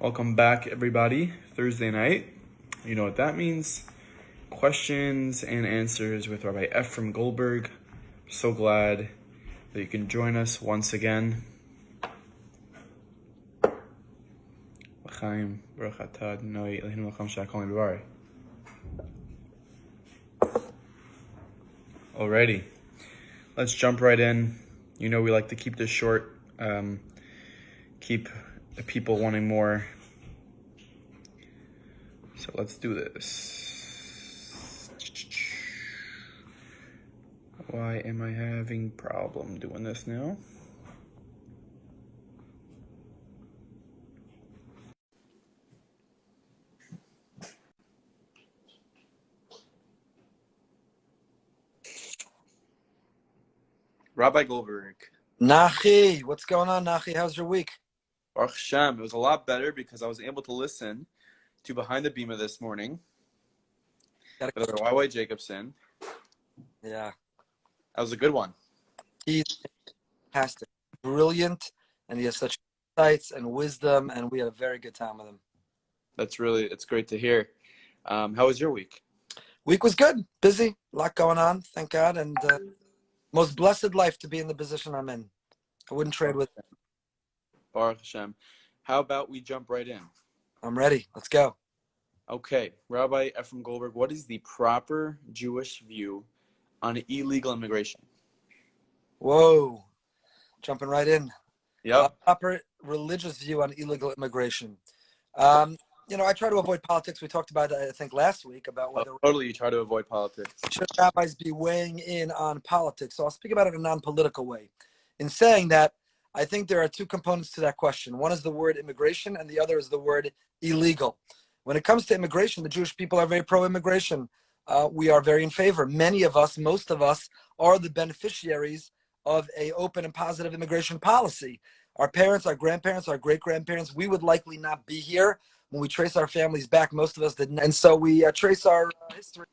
Welcome back, everybody. Thursday night. You know what that means. Questions and answers with Rabbi Efrem Goldberg. So glad that you can join us once again. Alrighty. Let's jump right in. You know we like to keep this short. Keep the people wanting more. So let's do this. Why am I having problem doing this now? Rabbi Goldberg. Nachi, what's going on, Nachi? How's your week? Baruch Hashem. It was a lot better because I was able to listen to Behind the Bima this morning. With Y.Y. Jacobson. Yeah. That was a good one. He's fantastic. Brilliant, and he has such insights and wisdom, and we had a very good time with him. It's great to hear. How was your week? Week was good. Busy. A lot going on, thank God, and most blessed life to be in the position I'm in. I wouldn't trade with it. Baruch Hashem. How about we jump right in? I'm ready. Let's go. Okay. Rabbi Efrem Goldberg, what is the proper Jewish view on illegal immigration? Whoa. Jumping right in. Yep. Proper religious view on illegal immigration. I try to avoid politics. We talked about it, I think, last week about whether totally you try to avoid politics. Should rabbis be weighing in on politics? So I'll speak about it in a non-political way. In saying that, I think there are two components to that question. One is the word immigration, and the other is the word illegal. When it comes to immigration, the Jewish people are very pro-immigration. We are very in favor. Many of us, most of us, are the beneficiaries of an open and positive immigration policy. Our parents, our grandparents, our great-grandparents, we would likely not be here. When we trace our families back, most of us didn't. And so we trace our history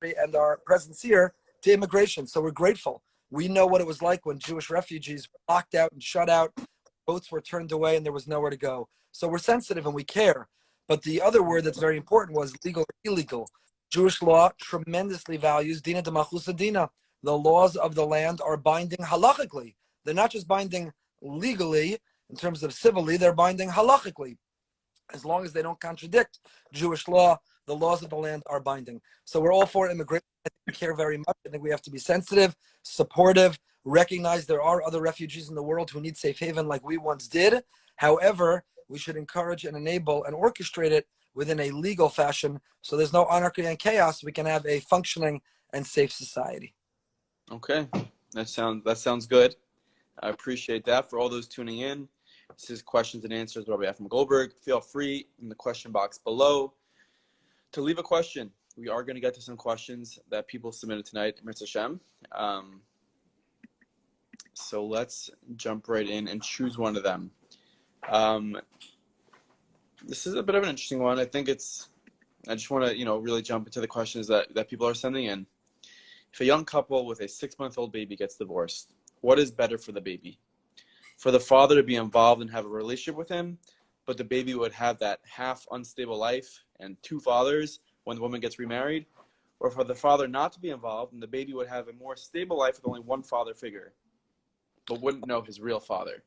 and our presence here to immigration. So we're grateful. We know what it was like when Jewish refugees were locked out and shut out, boats were turned away, and there was nowhere to go. So we're sensitive and we care. But the other word that's very important was legal or illegal. Jewish law tremendously values dina de malchusa dina. The laws of the land are binding halachically. They're not just binding legally in terms of civilly, they're binding halachically. As long as they don't contradict Jewish law, the laws of the land are binding. So we're all for immigration. I think we care very much. I think we have to be sensitive, supportive, recognize there are other refugees in the world who need safe haven like we once did. However, we should encourage and enable and orchestrate it within a legal fashion so there's no anarchy and chaos. We can have a functioning and safe society. Okay, that sounds good. I appreciate that. For all those tuning in, this is questions and answers with Rabbi Efrem Goldberg. Feel free in the question box below to leave a question. We are going to get to some questions that people submitted tonight, Mirza Hashem. So let's jump right in and choose one of them. This is a bit of an interesting one. I just want to, really jump into the questions that people are sending in. If a young couple with a 6-month-old baby gets divorced, what is better for the baby? For the father to be involved and have a relationship with him, but the baby would have that half unstable life and 2 fathers when the woman gets remarried, or for the father not to be involved and the baby would have a more stable life with only one father figure, but wouldn't know his real father.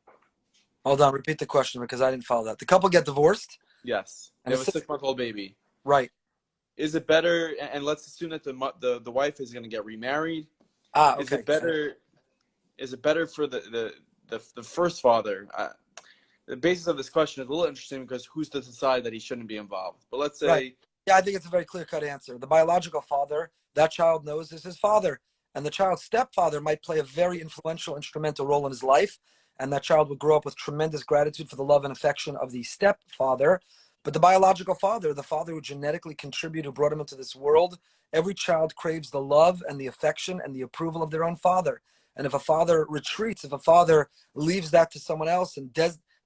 Hold on, repeat the question because I didn't follow that. The couple get divorced? Yes. They have a 6-month-old baby. Right. Is it better, and let's assume that the wife is going to get remarried. Okay. Is it better for the first father? The basis of this question is a little interesting because who's to decide that he shouldn't be involved? But let's say... Right. Yeah, I think it's a very clear-cut answer. The biological father, that child knows is his father. And the child's stepfather might play a very influential, instrumental role in his life. And that child would grow up with tremendous gratitude for the love and affection of the stepfather. But the biological father, the father who genetically contributed, who brought him into this world, every child craves the love and the affection and the approval of their own father. And if a father retreats, if a father leaves that to someone else and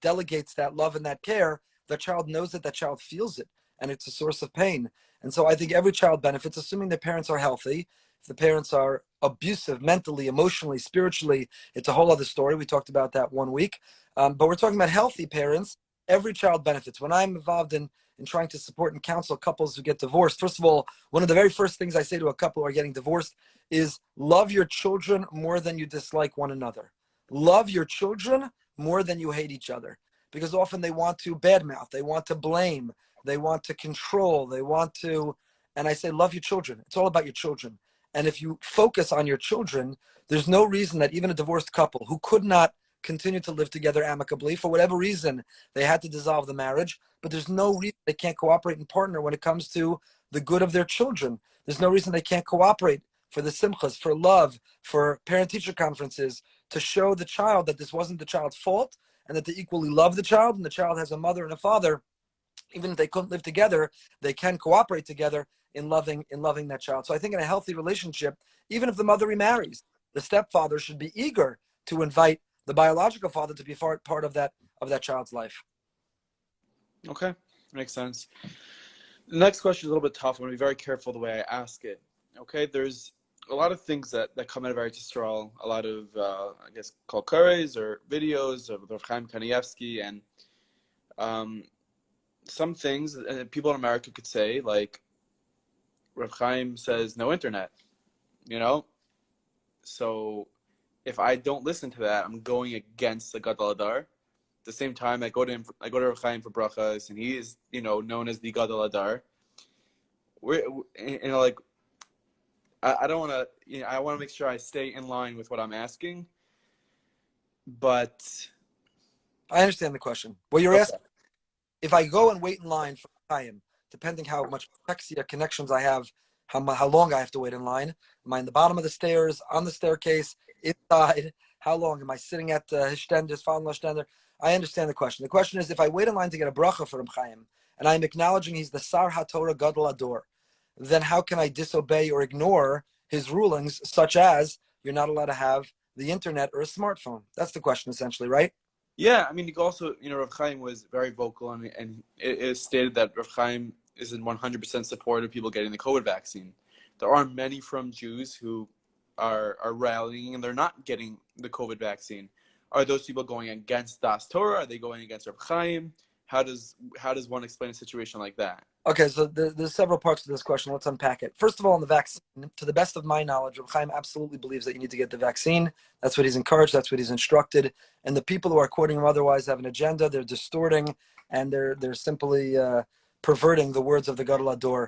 delegates that love and that care, the child knows it, that child feels it, and it's a source of pain. And so I think every child benefits, assuming their parents are healthy. If the parents are abusive mentally, emotionally, spiritually, it's a whole other story. We talked about that one week. But we're talking about healthy parents. Every child benefits. When I'm involved in trying to support and counsel couples who get divorced, first of all, one of the very first things I say to a couple who are getting divorced is love your children more than you dislike one another. Love your children more than you hate each other. Because often they want to badmouth, they want to blame, they want to control, they want to, and I say, love your children. It's all about your children. And if you focus on your children, there's no reason that even a divorced couple who could not continue to live together amicably, for whatever reason, they had to dissolve the marriage, but there's no reason they can't cooperate and partner when it comes to the good of their children. There's no reason they can't cooperate for the simchas, for love, for parent-teacher conferences, to show the child that this wasn't the child's fault and that they equally love the child, and the child has a mother and a father. Even if they couldn't live together, they can cooperate together in loving that child. So I think in a healthy relationship, even if the mother remarries, the stepfather should be eager to invite the biological father to be part of that child's life. Okay, makes sense. The next question is a little bit tough. I'm going to be very careful the way I ask it. Okay, there's a lot of things that come out of Eretz Yisrael, a lot of, I guess, kol kores or videos of Rav Chaim Kanievsky, and some things people in America could say, like, Rav Chaim says no internet, you know? So if I don't listen to that, I'm going against the Gedolei. At the same time, I go to Rav Chaim for brachas, and he is, known as the Gedolei. Like, I don't want to, I want to make sure I stay in line with what I'm asking, but I understand the question. What you're asking, if I go and wait in line for time, depending how much connections I have, how long I have to wait in line, am I in the bottom of the stairs, on the staircase, inside? How long am I sitting at his stender? I understand the question. The question is, if I wait in line to get a bracha for Reb Chaim, and I'm acknowledging he's the Sar HaTorah Gadol HaDor, then how can I disobey or ignore his rulings, such as you're not allowed to have the internet or a smartphone? That's the question, essentially, right? Yeah, I mean, you also, Rav Chaim was very vocal, and it is stated that Rav Chaim is in 100% support of people getting the COVID vaccine. There are many from Jews who are rallying, and they're not getting the COVID vaccine. Are those people going against Das Torah? Are they going against Rav Chaim? How does one explain a situation like that? Okay, so there's several parts to this question. Let's unpack it. First of all, on the vaccine, to the best of my knowledge, Reb Chaim absolutely believes that you need to get the vaccine. That's what he's encouraged. That's what he's instructed. And the people who are quoting him otherwise have an agenda. They're distorting, and they're simply perverting the words of the Gadol HaDor.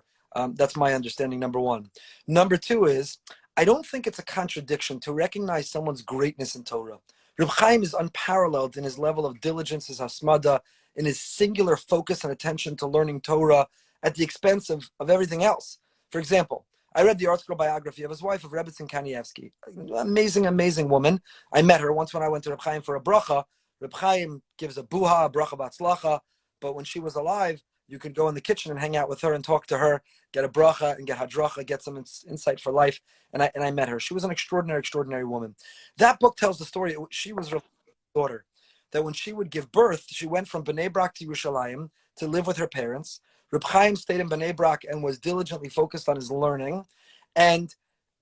That's my understanding, number one. Number two is, I don't think it's a contradiction to recognize someone's greatness in Torah. Reb Chaim is unparalleled in his level of diligence, his hasmada, in his singular focus and attention to learning Torah at the expense of everything else. For example, I read the article biography of his wife, of Rebbetzin Kanievsky. Amazing, amazing woman. I met her once when I went to Reb Chaim for a bracha. Reb Chaim gives a buha, a bracha batzlacha, but when she was alive, you could go in the kitchen and hang out with her and talk to her, get a bracha and get hadracha, get some insight for life. And I met her. She was an extraordinary, extraordinary woman. That book tells the story. She was her daughter. That when she would give birth, she went from Bnei Brak to Yerushalayim to live with her parents. Reb Chaim stayed in Bnei Brak and was diligently focused on his learning. And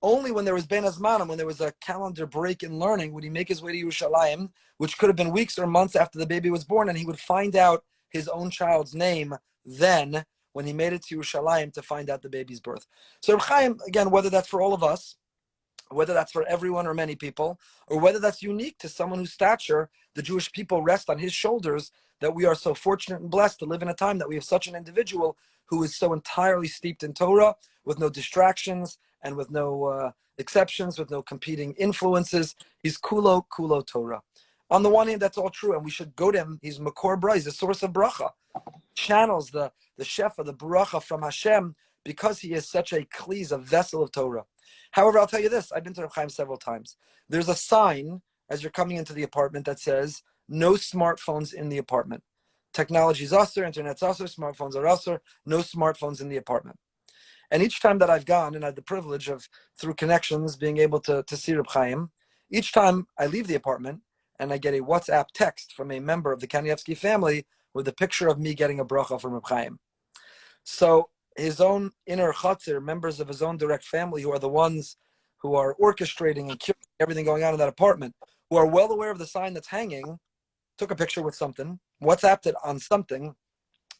only when there was Ben Azmanim, when there was a calendar break in learning, would he make his way to Yerushalayim, which could have been weeks or months after the baby was born, and he would find out his own child's name then when he made it to Yerushalayim to find out the baby's birth. So Reb Chaim, again, whether that's for all of us, whether that's for everyone or many people, or whether that's unique to someone whose stature the Jewish people rest on his shoulders, that we are so fortunate and blessed to live in a time that we have such an individual who is so entirely steeped in Torah, with no distractions and with no exceptions, with no competing influences. He's kulo Torah. On the one hand, that's all true, and we should go to him. He's Makor Bra, he's the source of bracha. Channels the shefa, the bracha from Hashem, because he is such a kli, a vessel of Torah. However, I'll tell you this, I've been to Reb Chaim several times. There's a sign as you're coming into the apartment that says, no smartphones in the apartment. Technology is usher, internet's usher, smartphones are usher, no smartphones in the apartment. And each time that I've gone, and I had the privilege of, through connections, being able to see Reb Chaim, each time I leave the apartment and I get a WhatsApp text from a member of the Kanievsky family with a picture of me getting a bracha from Reb Chaim. So his own inner chatzir, members of his own direct family, who are the ones who are orchestrating and curing everything going on in that apartment, who are well aware of the sign that's hanging, took a picture with something, WhatsApped it on something,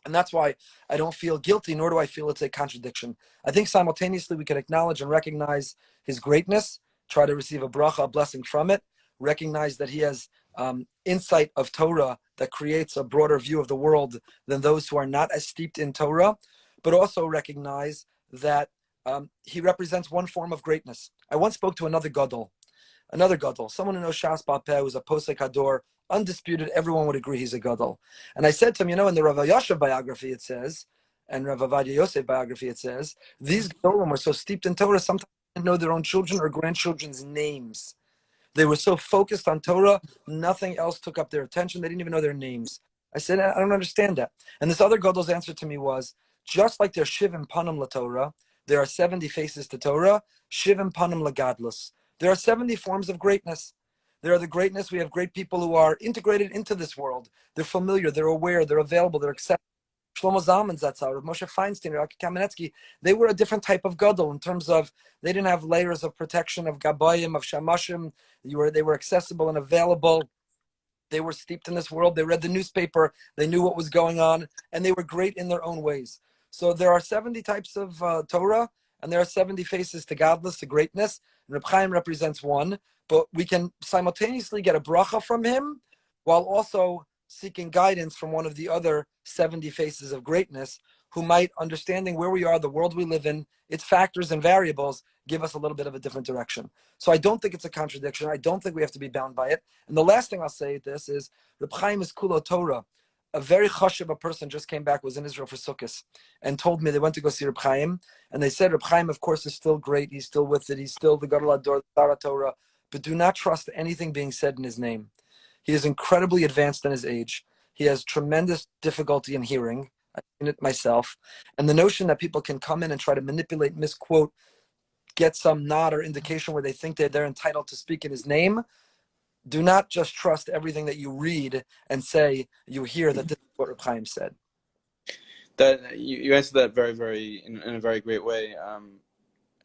and that's why I don't feel guilty, nor do I feel it's a contradiction. I think simultaneously we can acknowledge and recognize his greatness, try to receive a bracha, a blessing from it, recognize that he has insight of Torah that creates a broader view of the world than those who are not as steeped in Torah, but also recognize that he represents one form of greatness. I once spoke to another Gedol, someone who knows Shas Bapeh, who's a posek HaDor, undisputed, everyone would agree he's a Gedol. And I said to him, in the Rav Yasha biography it says, and Rav Avadia Yosef biography it says, these Gedolim were so steeped in Torah, sometimes they didn't know their own children or grandchildren's names. They were so focused on Torah, nothing else took up their attention. They didn't even know their names. I said, I don't understand that. And this other Gedol's answer to me was, just like there's Shivim Panim LaTorah, there are 70 faces to Torah, Shivim Panim LaGadlus. There are 70 forms of greatness. There are the greatness. We have great people who are integrated into this world. They're familiar, they're aware, they're available, they're accepted. Shlomo Zalman Zatzal, Moshe Feinstein, Raki Kamenetsky, they were a different type of Gadol in terms of they didn't have layers of protection, of Gabayim, of Shamashim. They were accessible and available. They were steeped in this world. They read the newspaper. They knew what was going on, and they were great in their own ways. So there are 70 types of Torah, and there are 70 faces to godless, to greatness. And Reb Chaim represents one, but we can simultaneously get a bracha from him while also seeking guidance from one of the other 70 faces of greatness who might, understanding where we are, the world we live in, its factors and variables, give us a little bit of a different direction. So I don't think it's a contradiction. I don't think we have to be bound by it. And the last thing I'll say at this is, Reb Chaim is Kulo Torah. A very chashuv, a person just came back, was in Israel for Sukkot, and told me they went to go see Reb Chaim, and they said Reb Chaim, of course, is still great. He's still with it. He's still the Gadol HaDor, the Tzara Torah, but do not trust anything being said in his name. He is incredibly advanced in his age. He has tremendous difficulty in hearing. I've seen it myself. And the notion that people can come in and try to manipulate, misquote, get some nod or indication where they think they're entitled to speak in his name, do not just trust everything that you read and say you hear that this is what Reb Chaim said. That you answered that very, very in a very great way.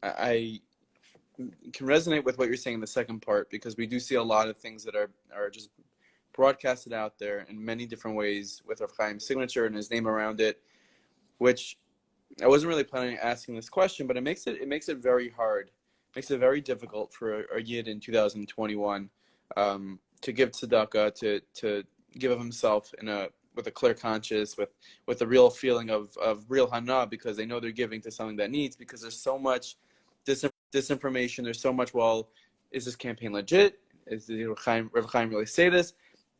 I can resonate with what you're saying in the second part, because we do see a lot of things that are just broadcasted out there in many different ways with Reb Chaim's signature and his name around it, which I wasn't really planning on asking this question, but it makes it very hard, makes it very difficult for a yid in 2021 to give tzedaka, to give of himself with a clear conscience, with a real feeling of real hana, because they know they're giving to something that needs, because there's so much disinformation, there's so much, well, is this campaign legit? Is Reb Chaim really say this?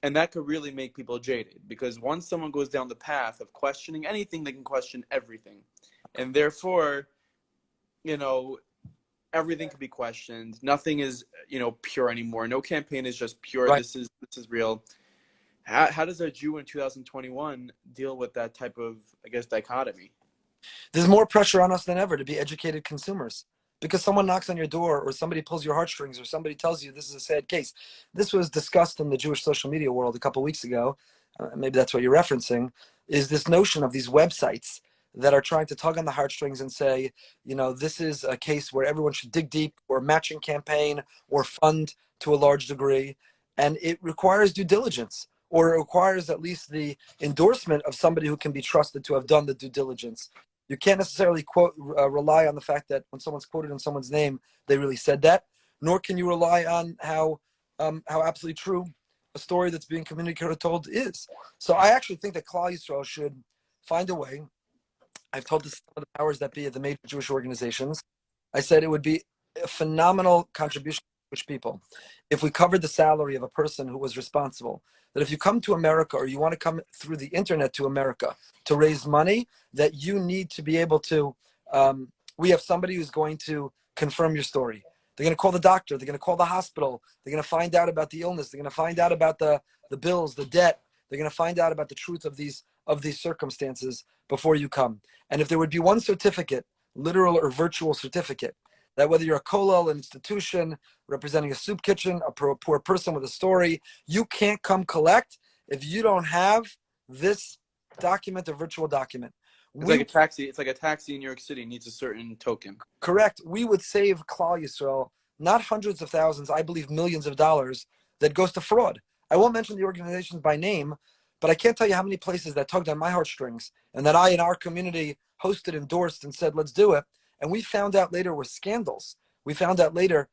And that could really make people jaded, because once someone goes down the path of questioning anything, they can question everything. And therefore, everything can be questioned. Nothing is, pure anymore. No campaign is just pure. Right. This is real. How does a Jew in 2021 deal with that type of, dichotomy? There's more pressure on us than ever to be educated consumers. Because someone knocks on your door, or somebody pulls your heartstrings, or somebody tells you this is a sad case. This was discussed in the Jewish social media world a couple of weeks ago. Maybe that's what you're referencing, is this notion of these websites that are trying to tug on the heartstrings and say, this is a case where everyone should dig deep, or matching campaign, or fund to a large degree. And it requires due diligence, or it requires at least the endorsement of somebody who can be trusted to have done the due diligence. You can't necessarily rely on the fact that when someone's quoted in someone's name, they really said that, nor can you rely on how absolutely true a story that's being communicated or told is. So I actually think that Klal Yisrael should find a way. I've told this to some of the powers that be at the major Jewish organizations. I said it would be a phenomenal contribution to Jewish people if we covered the salary of a person who was responsible. That if you come to America, or you want to come through the internet to America to raise money, that you need to be able to, we have somebody who's going to confirm your story. They're going to call the doctor. They're going to call the hospital. They're going to find out about the illness. They're going to find out about the bills, the debt. They're going to find out about the truth of these circumstances before you come. And if there would be one certificate, literal or virtual certificate, that whether you're a kollel, an institution, representing a soup kitchen, a poor person with a story, you can't come collect if you don't have this document, a virtual document. It's like a taxi. It's like a taxi in New York City needs a certain token. Correct. We would save Klal Yisrael not hundreds of thousands, I believe millions of dollars that goes to fraud. I won't mention the organizations by name, but I can't tell you how many places that tugged on my heartstrings and that I in our community hosted, endorsed, and said, let's do it. And we found out later were scandals. We found out later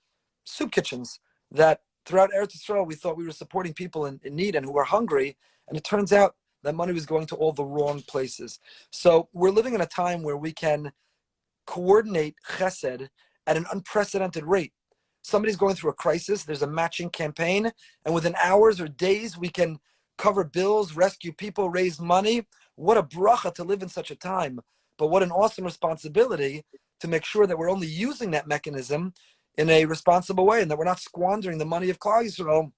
soup kitchens that throughout Eretz Yisrael, we thought we were supporting people in need and who were hungry. And it turns out that money was going to all the wrong places. So we're living in a time where we can coordinate chesed at an unprecedented rate. Somebody's going through a crisis, there's a matching campaign, and within hours or days, we can cover bills, rescue people, raise money. What a bracha to live in such a time. But what an awesome responsibility to make sure that we're only using that mechanism in a responsible way and that we're not squandering the money of Klal Yisrael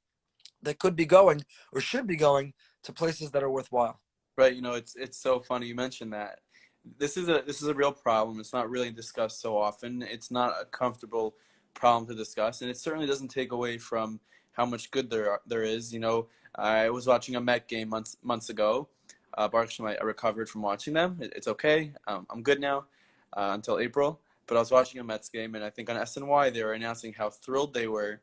that could be going or should be going to places that are worthwhile. Right. It's so funny you mentioned that. This is a real problem. It's not really discussed so often. It's not a comfortable problem to discuss, and it certainly doesn't take away from how much good there is. I was watching a Met game months ago. Baruch Hashem, I recovered from watching them. It's okay. I'm good now until April. But I was watching a Mets game, and I think on SNY they were announcing how thrilled they were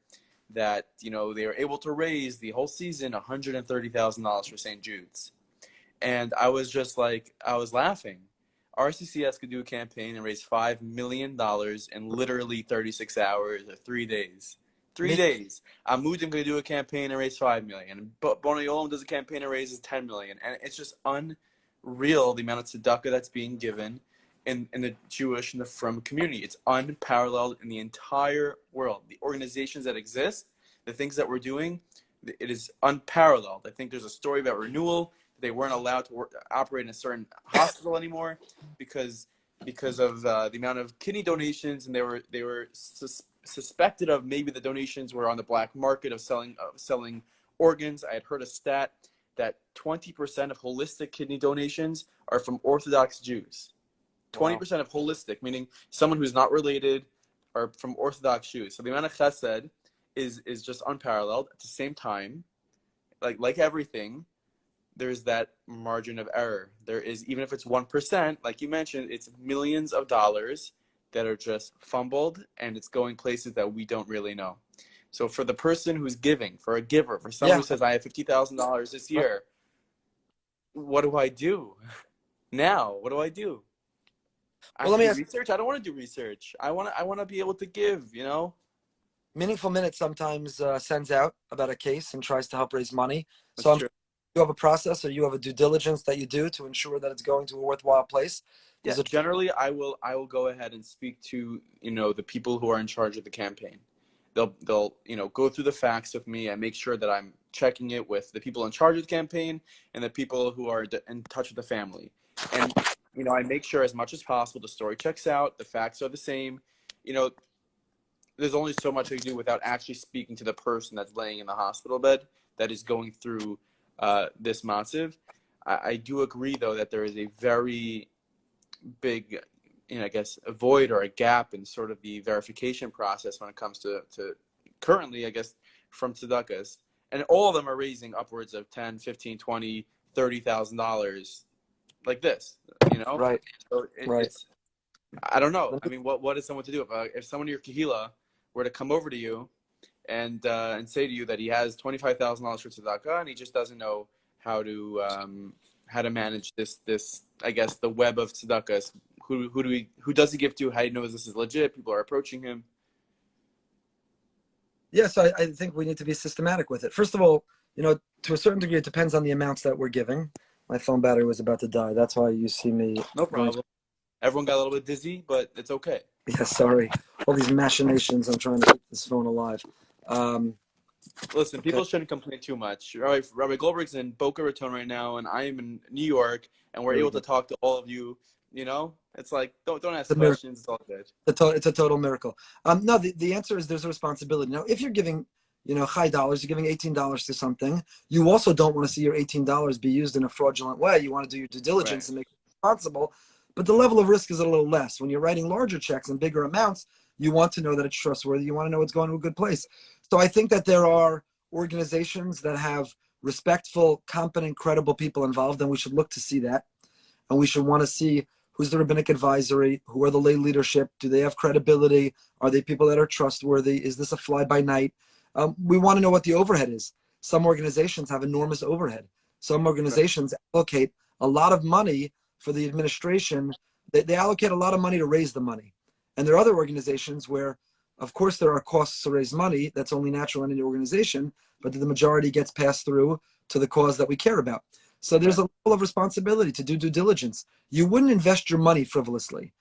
that they were able to raise the whole season $130,000 for St. Jude's, and I was just like, I was laughing. RCCS could do a campaign and raise $5 million in literally 36 hours or 3 days. 3 days. Amudim could do a campaign and raise $5 million. Bono Yolam does a campaign and raises $10 million. And it's just unreal the amount of tzedakah that's being given in the Jewish and the Frum community. It's unparalleled in the entire world. The organizations that exist, the things that we're doing, it is unparalleled. I think there's a story about renewal. They weren't allowed to operate in a certain hospital anymore because of the amount of kidney donations, and they were suspected of maybe the donations were on the black market of selling organs. I had heard a stat that 20% of holistic kidney donations are from Orthodox Jews. 20% of holistic, meaning someone who's not related, are from Orthodox Jews. So the amount of chesed is just unparalleled. At the same time, like everything, there's that margin of error. There is, even if it's 1%, like you mentioned, it's millions of dollars that are just fumbled, and it's going places that we don't really know. So for the person who's giving, for a giver, for someone who says, I have $50,000 this year, what do I do now? What do I do? Let me ask research. I don't want to do research. I want to be able to give, Meaningful Minute sometimes sends out about a case and tries to help raise money. That's true. You have a process, or you have a due diligence that you do to ensure that it's going to a worthwhile place? Yeah, generally I will go ahead and speak to the people who are in charge of the campaign. They'll go through the facts with me and make sure that I'm checking it with the people in charge of the campaign and the people who are in touch with the family. And I make sure as much as possible the story checks out, the facts are the same. There's only so much I can do without actually speaking to the person that's laying in the hospital bed that is going through this matziv. I do agree, though, that there is a very big, I guess, a void or a gap in sort of the verification process when it comes to currently, I guess, from tzedakahs. And all of them are raising upwards of $10, $15, $20, $30,000 like this, Right. So it's, I don't know. I mean, what is someone to do? If someone in your kahila were to come over to you and say to you that he has $25,000 for tzedakah and he just doesn't know how to manage this, I guess, the web of tzedakahs. Who does he give to? How do you know this is legit? People are approaching him. Yes, I think we need to be systematic with it. First of all, to a certain degree, it depends on the amounts that we're giving. My phone battery was about to die. That's why you see me. No problem. Everyone got a little bit dizzy, but it's okay. Yeah, sorry. All these machinations. I'm trying to keep this phone alive. Listen, people shouldn't complain too much. Rabbi Goldberg's in Boca Raton right now, and I am in New York, and we're able to talk to all of you. It's like, don't ask questions. It's all good. It's a total miracle. No, the answer is there's a responsibility. Now, if you're giving, high dollars, you're giving $18 to something, you also don't want to see your $18 be used in a fraudulent way. You want to do your due diligence and make it responsible. But the level of risk is a little less. When you're writing larger checks and bigger amounts, you want to know that it's trustworthy. You want to know it's going to a good place. So I think that there are organizations that have respectful, competent, credible people involved, and we should look to see that. And we should want to see Who's the rabbinic advisory? Who are the lay leadership? Do they have credibility? Are they people that are trustworthy? Is this a fly by night? We want to know what the overhead is. Some organizations have enormous overhead. Some organizations allocate a lot of money for the administration. They allocate a lot of money to raise the money. And there are other organizations where, of course, there are costs to raise money. That's only natural in any organization, but the majority gets passed through to the cause that we care about. So there's a level of responsibility to do due diligence. You wouldn't invest your money frivolously.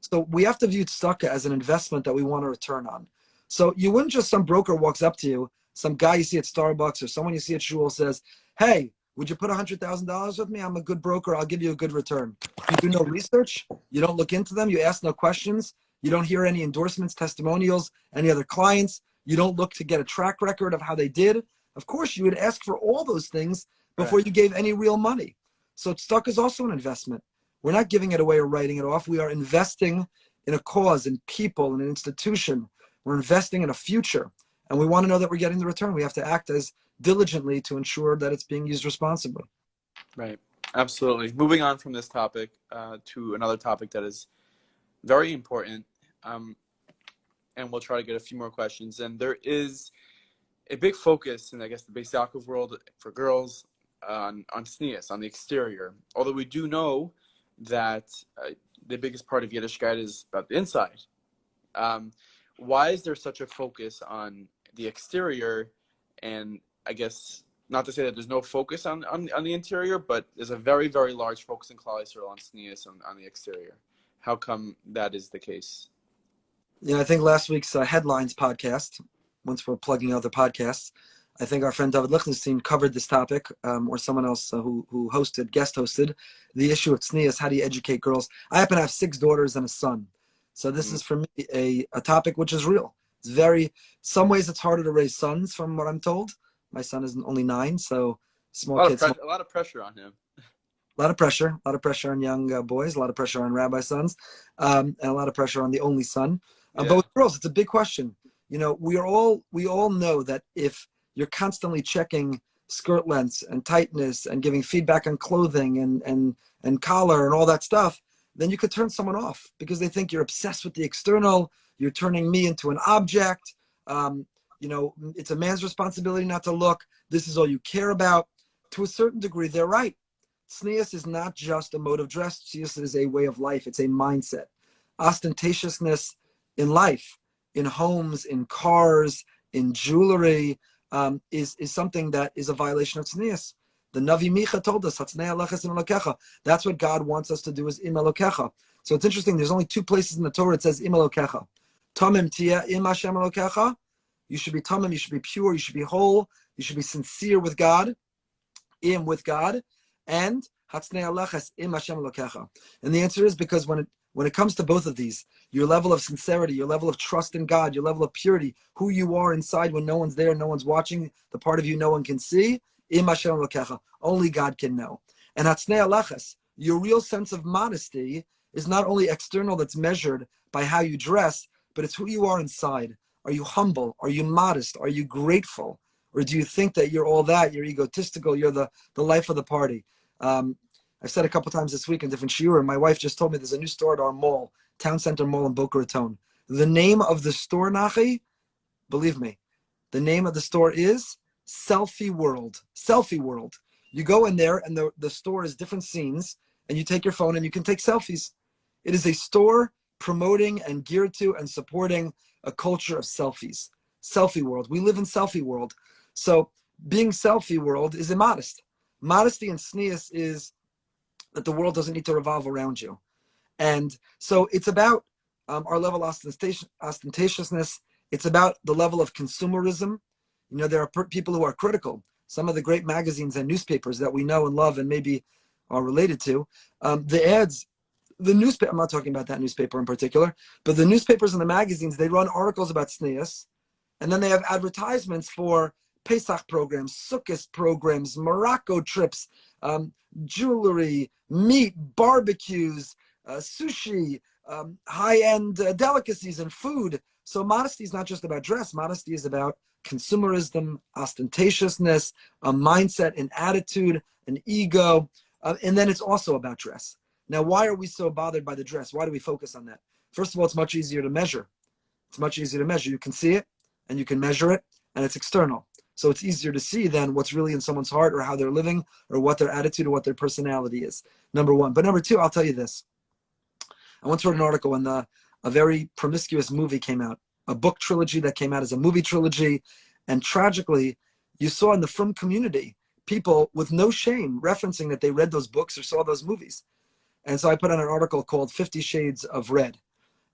So we have to view Tzedaka as an investment that we want a return on. So you wouldn't just, some broker walks up to you, some guy you see at Starbucks or someone you see at Shul says, hey, would you put $100,000 with me? I'm a good broker. I'll give you a good return. You do no research. You don't look into them. You ask no questions. You don't hear any endorsements, testimonials, any other clients. You don't look to get a track record of how they did. Of course, you would ask for all those things before you gave any real money. So Tzedaka is also an investment. We're not giving it away or writing it off. We are investing in a cause, in people, in an institution. We're investing in a future. And we want to know that we're getting the return. We have to act as diligently to ensure that it's being used responsibly. Right. Absolutely. Moving on from this topic to another topic that is very important. And we'll try to get a few more questions. And there is a big focus in, I guess, the Beis Yaakov world for girls on Tznius, on the exterior. Although we do know that the biggest part of Yiddishkeit is about the inside. Why is there such a focus on the exterior? And I guess, not to say that there's no focus on the interior, but there's a very, very large focus in Klal Yisrael on Tznius on the exterior. How come that is the case? Yeah, I think last week's Headlines podcast, once we're plugging other podcasts, I think our friend David Lichtenstein covered this topic, or someone else who guest hosted, the issue of Tznius. How do you educate girls? I happen to have 6 daughters and a son. So this is for me a topic which is real. It's very, some ways it's harder to raise sons from what I'm told. My son is only 9, so small kids. A lot of pressure on him. A lot of pressure on young boys, a lot of pressure on rabbi sons, and a lot of pressure on the only son. But with girls, it's a big question. You know, we all know that if you're constantly checking skirt lengths and tightness and giving feedback on clothing and collar and all that stuff, then you could turn someone off because they think you're obsessed with the external. You're turning me into an object. You know, it's a man's responsibility not to look. This is all you care about. To a certain degree, they're right. Tznius is not just a mode of dress. Tznius is a way of life. It's a mindset. Ostentatiousness in life, in homes, in cars, in jewelry, is something that is a violation of Tznius. The Navi Micha told us, that's what God wants us to do, is im Elokecha. So it's interesting, there's only 2 places in the Torah it says im Elokecha. Tamim tia im Hashem Elokecha. You should be tamim, you should be pure, you should be whole, you should be sincere with God, with God, and Hatznei Alechas im Hashem Elokecha. And the answer is because when it comes to both of these, your level of sincerity, your level of trust in God, your level of purity, who you are inside when no one's there, no one's watching, the part of you no one can see, im Hashem Elokecha, only God can know. And Hatznei Alechas, your real sense of modesty, is not only external, that's measured by how you dress, but it's who you are inside. Are you humble? Are you modest? Are you grateful? Or do you think that you're all that? You're egotistical. You're the life of the party. I've said a couple times this week in different shiurim, my wife just told me there's a new store at our mall, Town Center Mall in Boca Raton. The name of the store, Nachi, believe me, the name of the store is Selfie World. Selfie World. You go in there and the store is different scenes and you take your phone and you can take selfies. It is a store promoting and geared to and supporting a culture of selfies. Selfie World. We live in Selfie World. So being Selfie World is immodest. Modesty and Tznius is that the world doesn't need to revolve around you. And so it's about our level of ostentatiousness. It's about the level of consumerism. You know, there are people who are critical. Some of the great magazines and newspapers that we know and love and maybe are related to, the ads, the newspaper, I'm not talking about that newspaper in particular, but the newspapers and the magazines, they run articles about Tznius, and then they have advertisements for Pesach programs, Sukkot programs, Morocco trips, jewelry, meat, barbecues, sushi, high-end delicacies and food. So modesty is not just about dress. Modesty is about consumerism, ostentatiousness, a mindset, an attitude, an ego. And then it's also about dress. Now, why are we so bothered by the dress? Why do we focus on that? First of all, it's much easier to measure. It's much easier to measure. You can see it and you can measure it, and it's external. So it's easier to see than what's really in someone's heart or how they're living or what their attitude or what their personality is. Number one. But number two, I'll tell you this. I once wrote an article when a very promiscuous movie came out, a book trilogy that came out as a movie trilogy. And tragically, you saw in the frum community people with no shame referencing that they read those books or saw those movies. And so I put on an article called 50 Shades of Red.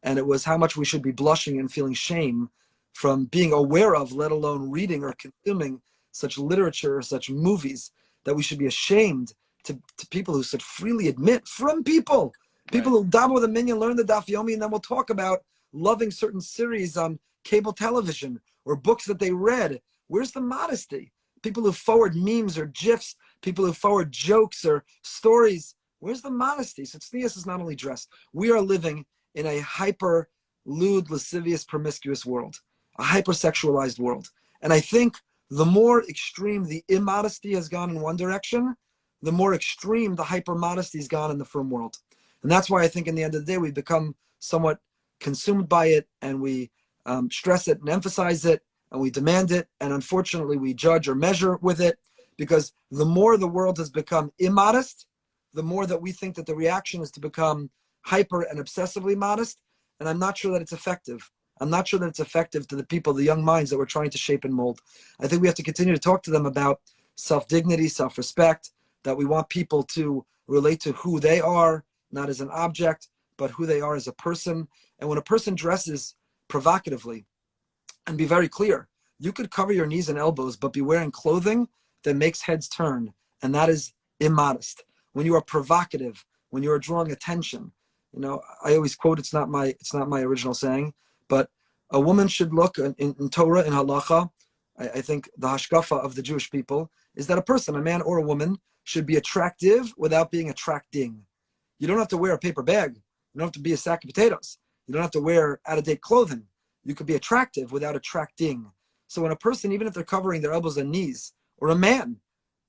And it was how much we should be blushing and feeling shame from being aware of, let alone reading or consuming such literature or such movies, that we should be ashamed to people who should freely admit from people who dabble with a minion, learn the Daf Yomi, and then we'll talk about loving certain series on cable television or books that they read. Where's the modesty? People who forward memes or GIFs, people who forward jokes or stories. Where's the modesty? So Tznius is not only dress. We are living in a hyper lewd, lascivious, promiscuous world, a hypersexualized world. And I think the more extreme the immodesty has gone in one direction, the more extreme the hyper modesty has gone in the frum world. And that's why I think in the end of the day, we become somewhat consumed by it, and we stress it and emphasize it, and we demand it. And unfortunately, we judge or measure with it, because the more the world has become immodest, the more that we think that the reaction is to become hyper and obsessively modest. And I'm not sure that it's effective. I'm not sure that it's effective to the people, the young minds that we're trying to shape and mold. I think we have to continue to talk to them about self-dignity, self-respect, that we want people to relate to who they are, not as an object, but who they are as a person. And when a person dresses provocatively, and be very clear, you could cover your knees and elbows, but be wearing clothing that makes heads turn, and that is immodest. When you are provocative, when you are drawing attention, I always quote, it's not my original saying, but a woman should look in Torah, in halacha. I think the hashkafa of the Jewish people is that a person, a man or a woman, should be attractive without being attracting. You don't have to wear a paper bag. You don't have to be a sack of potatoes. You don't have to wear out-of-date clothing. You could be attractive without attracting. So when a person, even if they're covering their elbows and knees, or a man,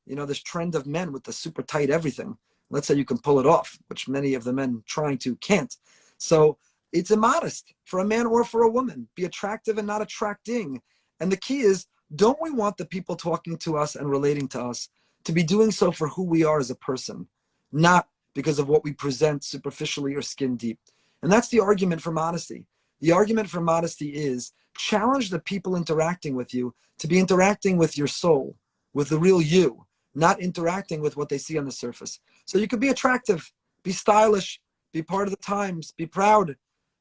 this trend of men with the super tight everything, let's say you can pull it off, which many of the men trying to can't. So it's immodest for a man or for a woman. Be attractive and not attracting. And the key is, don't we want the people talking to us and relating to us to be doing so for who we are as a person, not because of what we present superficially or skin deep? And that's the argument for modesty. The argument for modesty is challenge the people interacting with you to be interacting with your soul, with the real you, not interacting with what they see on the surface. So you could be attractive, be stylish, be part of the times, be proud,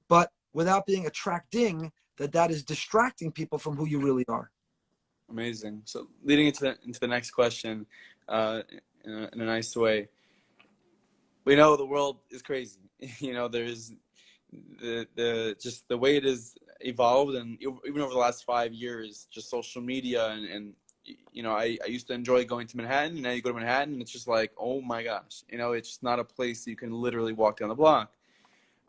but without being attracting, that is distracting people from who you really are. Amazing. So leading into the next question, in a nice way, we know the world is crazy. There's just the way it has evolved, and even over the last 5 years, just social media and I used to enjoy going to Manhattan, and now you go to Manhattan and it's just like, oh my gosh, it's just not a place you can literally walk down the block.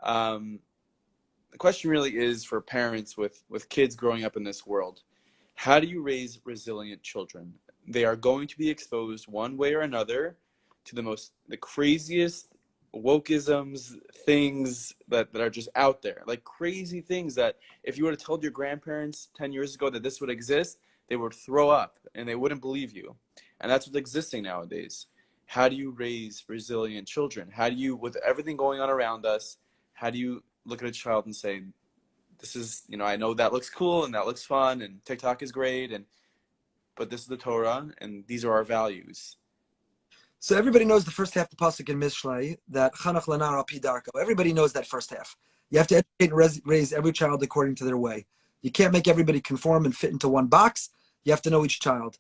The question really is for parents with kids growing up in this world. How do you raise resilient children? They are going to be exposed one way or another to the craziest wokeisms, things that are just out there, like crazy things that if you would have told your grandparents 10 years ago that this would exist, they would throw up and they wouldn't believe you. And that's what's existing nowadays. How do you raise resilient children? How do you, with everything going on around us, how do you look at a child and say, this is, I know that looks cool and that looks fun and TikTok is great, but this is the Torah and these are our values. So everybody knows the first half of the pasuk in Mishlei, that Chanach Lanar al pi darko. Everybody knows that first half. You have to educate and raise every child according to their way. You can't make everybody conform and fit into one box. You have to know each child.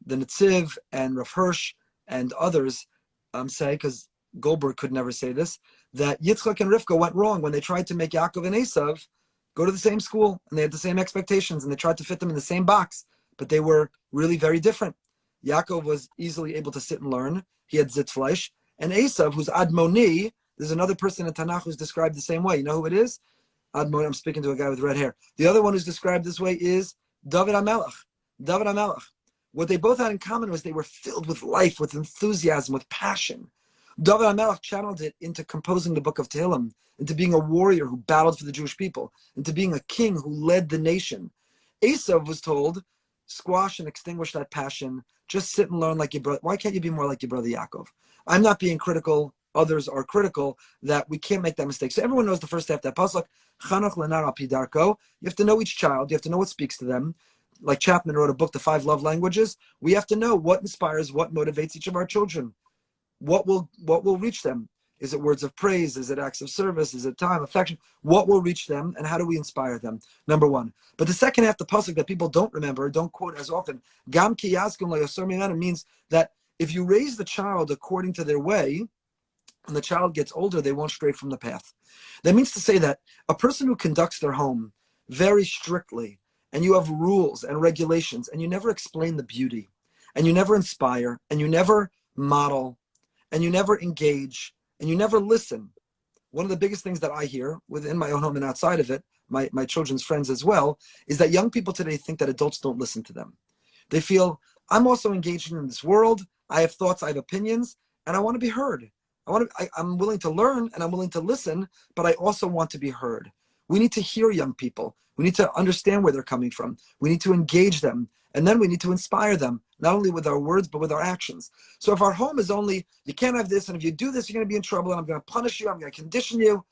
The Netziv and Rav Hirsch and others say, because Goldberg could never say this, that Yitzchak and Rivka went wrong when they tried to make Yaakov and Esav go to the same school, and they had the same expectations, and they tried to fit them in the same box, but they were really very different. Yaakov was easily able to sit and learn. He had Zitzfleisch. And Esav, who's Admoni, there's another person in Tanakh who's described the same way. You know who it is? Admoni, I'm speaking to a guy with red hair. The other one who's described this way is David HaMelech. David HaMelech. What they both had in common was they were filled with life, with enthusiasm, with passion. David HaMelech channeled it into composing the book of Tehillim, into being a warrior who battled for the Jewish people, into being a king who led the nation. Esav was told, squash and extinguish that passion. Just sit and learn like your brother. Why can't you be more like your brother Yaakov? I'm not being critical. Others are critical that we can't make that mistake. So everyone knows the first half of that pasuk. Chanach lenar al pi darko. You have to know each child. You have to know what speaks to them. Like Chapman wrote a book, The Five Love Languages. We have to know what inspires, what motivates each of our children. What will reach them? Is it words of praise? Is it acts of service? Is it time, affection? What will reach them, and how do we inspire them? Number one. But the second half, the pasuk that people don't remember, don't quote as often, Gam ki yaskum lo yasor mimenu, means that if you raise the child according to their way, when the child gets older, they won't stray from the path. That means to say that a person who conducts their home very strictly, and you have rules and regulations, and you never explain the beauty, and you never inspire, and you never model, and you never engage, and you never listen. One of the biggest things that I hear within my own home and outside of it, my children's friends as well, is that young people today think that adults don't listen to them. They feel, I'm also engaging in this world, I have thoughts, I have opinions, and I want to be heard. I'm willing to learn and I'm willing to listen, but I also want to be heard. We need to hear young people. We need to understand where they're coming from. We need to engage them. And then we need to inspire them, not only with our words, but with our actions. So if our home is only, you can't have this, and if you do this, you're going to be in trouble, and I'm going to punish you, I'm going to condition you.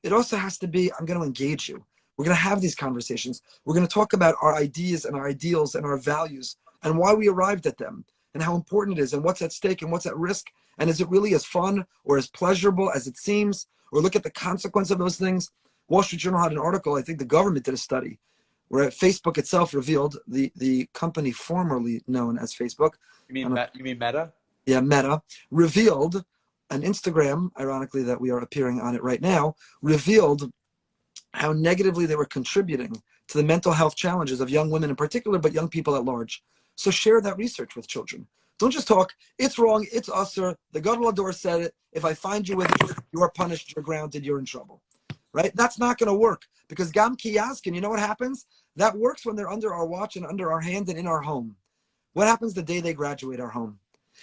It also has to be, I'm going to engage you. We're going to have these conversations. We're going to talk about our ideas and our ideals and our values and why we arrived at them and how important it is and what's at stake and what's at risk. And is it really as fun or as pleasurable as it seems? Or look at the consequence of those things. Wall Street Journal had an article, I think the government did a study, where Facebook itself revealed, the company formerly known as Facebook. You mean Meta? Yeah, Meta, revealed, and Instagram, ironically that we are appearing on it right now, revealed how negatively they were contributing to the mental health challenges of young women in particular, but young people at large. So share that research with children. Don't just talk, it's wrong, it's usher, the HaDor said it, if I find you with it, you are punished, you're grounded, you're in trouble. Right? That's not going to work, because Gam Ki Yaskin, you know what happens? That works when they're under our watch and under our hand and in our home. What happens the day they graduate our home?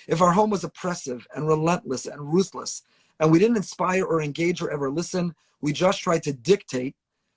If our home was oppressive and relentless and ruthless, and we didn't inspire or engage or ever listen, we just tried to dictate,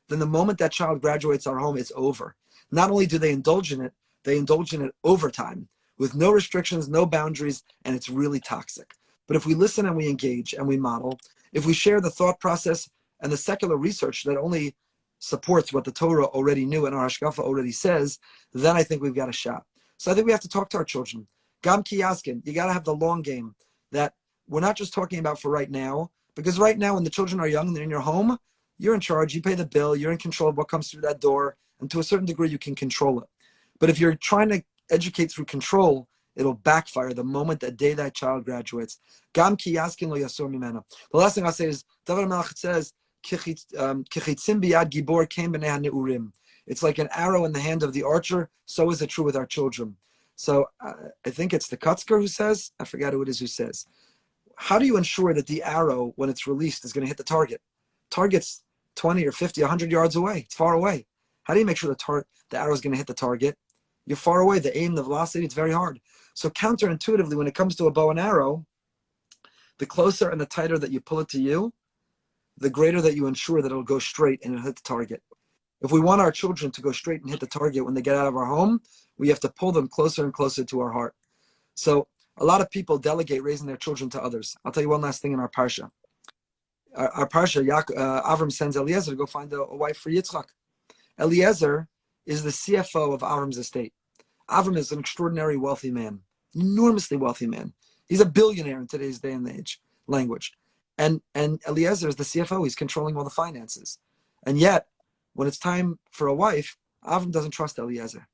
then the moment that child graduates our home, it's over. Not only do they indulge in it over time, with no restrictions, no boundaries, and it's really toxic. But if we listen and we engage and we model, if we share the thought process and the secular research that only supports what the Torah already knew and our Hashkafa already says, then I think we've got a shot. So I think we have to talk to our children. Gam Ki Yaskin, you got to have the long game, that we're not just talking about for right now, because right now when the children are young and they're in your home, you're in charge, you pay the bill, you're in control of what comes through that door, and to a certain degree you can control it. But if you're trying to educate through control, it'll backfire the moment, that day that child graduates. Gam Ki Yaskin lo yasor mimenu. The last thing I'll say is, David HaMelech says, it's like an arrow in the hand of the archer, so is it true with our children. So I think it's the Kutzker who says, I forgot who it is who says, how do you ensure that the arrow, when it's released, is going to hit the target? Target's 20 or 50, 100 yards away. It's far away. How do you make sure the arrow is going to hit the target? You're far away. The aim, the velocity, it's very hard. So counterintuitively, when it comes to a bow and arrow, the closer and the tighter that you pull it to you, the greater that you ensure that it'll go straight and it'll hit the target. If we want our children to go straight and hit the target when they get out of our home, we have to pull them closer and closer to our heart. So a lot of people delegate raising their children to others. I'll tell you one last thing in our parsha. Our parsha, Avram sends Eliezer to go find a wife for Yitzchak. Eliezer is the CFO of Avram's estate. Avram is an extraordinary wealthy man, enormously wealthy man. He's a billionaire in today's day and age language. And Eliezer is the CFO. He's controlling all the finances. And yet, when it's time for a wife, Avram doesn't trust Eliezer.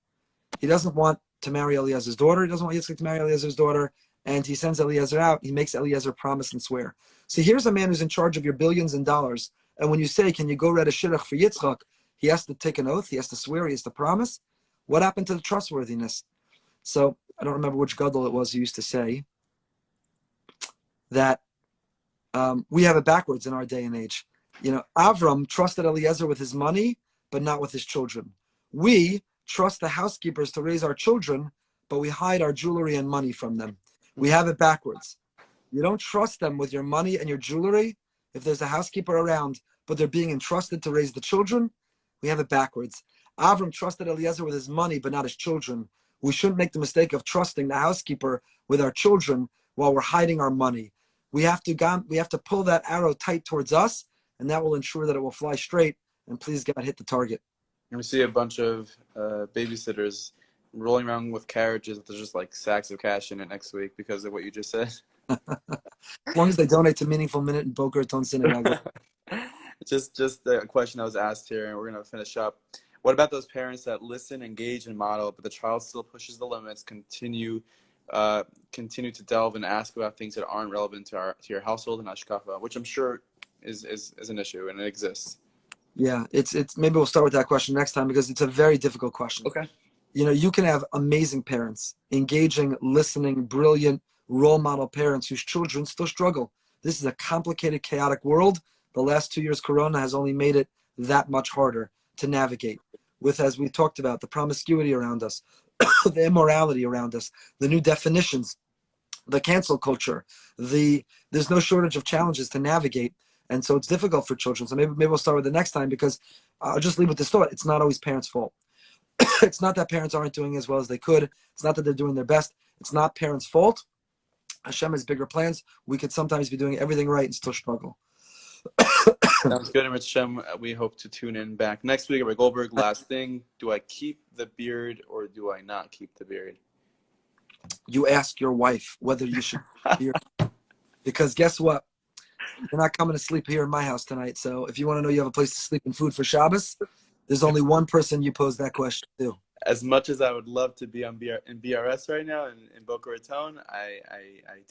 He doesn't want to marry Eliezer's daughter. He doesn't want Yitzchak to marry Eliezer's daughter. And he sends Eliezer out. He makes Eliezer promise and swear. So here's a man who's in charge of your billions and dollars. And when you say, can you go read a shidduch for Yitzchak? He has to take an oath. He has to swear. He has to promise. What happened to the trustworthiness? So I don't remember which Gedolei it was who used to say that we have it backwards in our day and age. You know, Avram trusted Eliezer with his money, but not with his children. We trust the housekeepers to raise our children, but we hide our jewelry and money from them. We have it backwards. You don't trust them with your money and your jewelry. If there's a housekeeper around, but they're being entrusted to raise the children, we have it backwards. Avram trusted Eliezer with his money, but not his children. We shouldn't make the mistake of trusting the housekeeper with our children while we're hiding our money. We have to pull that arrow tight towards us, and that will ensure that it will fly straight and please God hit the target. We see a bunch of babysitters rolling around with carriages with just like sacks of cash in it next week because of what you just said. As long as they donate to Meaningful Minute in Boca Raton Synagogue. just a question that was asked here, and we're gonna finish up. What about those parents that listen, engage, and model, but the child still pushes the limits, continue to delve and ask about things that aren't relevant to your household and hashkafa, which I'm sure is an issue and it exists. Yeah, it's maybe we'll start with that question next time because it's a very difficult question. Okay. You know, you can have amazing parents, engaging, listening, brilliant role model parents whose children still struggle. This is a complicated, chaotic world. The last 2 years, Corona has only made it that much harder to navigate with, as we talked about, the promiscuity around us, the immorality around us, the new definitions, the cancel culture, there's no shortage of challenges to navigate. And so it's difficult for children. So maybe we'll start with it next time because I'll just leave with this thought. It's not always parents' fault. It's not that parents aren't doing as well as they could. It's not that they're doing their best. It's not parents' fault. Hashem has bigger plans. We could sometimes be doing everything right and still struggle. Sounds good, Rich Shem. We hope to tune in back next week. Rabbi Goldberg, last thing. Do I keep the beard or do I not keep the beard? You ask your wife whether you should keep the beard. Because guess what? You're not coming to sleep here in my house tonight. So if you want to know you have a place to sleep and food for Shabbos, there's only one person you pose that question to. As much as I would love to be in BRS right now in Boca Raton, I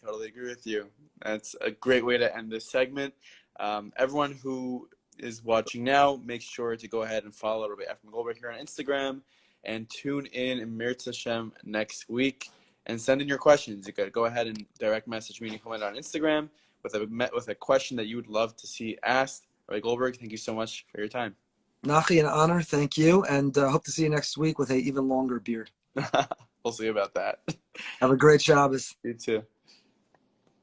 totally agree with you. That's a great way to end this segment. Everyone who is watching now, make sure to go ahead and follow Rabbi Efrem Goldberg here on Instagram and tune in Mirz Hashem next week and send in your questions. You could go ahead and direct message me and comment on Instagram with a question that you would love to see asked. Rabbi Goldberg, thank you so much for your time. Nachi, an honor. Thank you. And hope to see you next week with an even longer beard. We'll see about that. Have a great Shabbos. You too.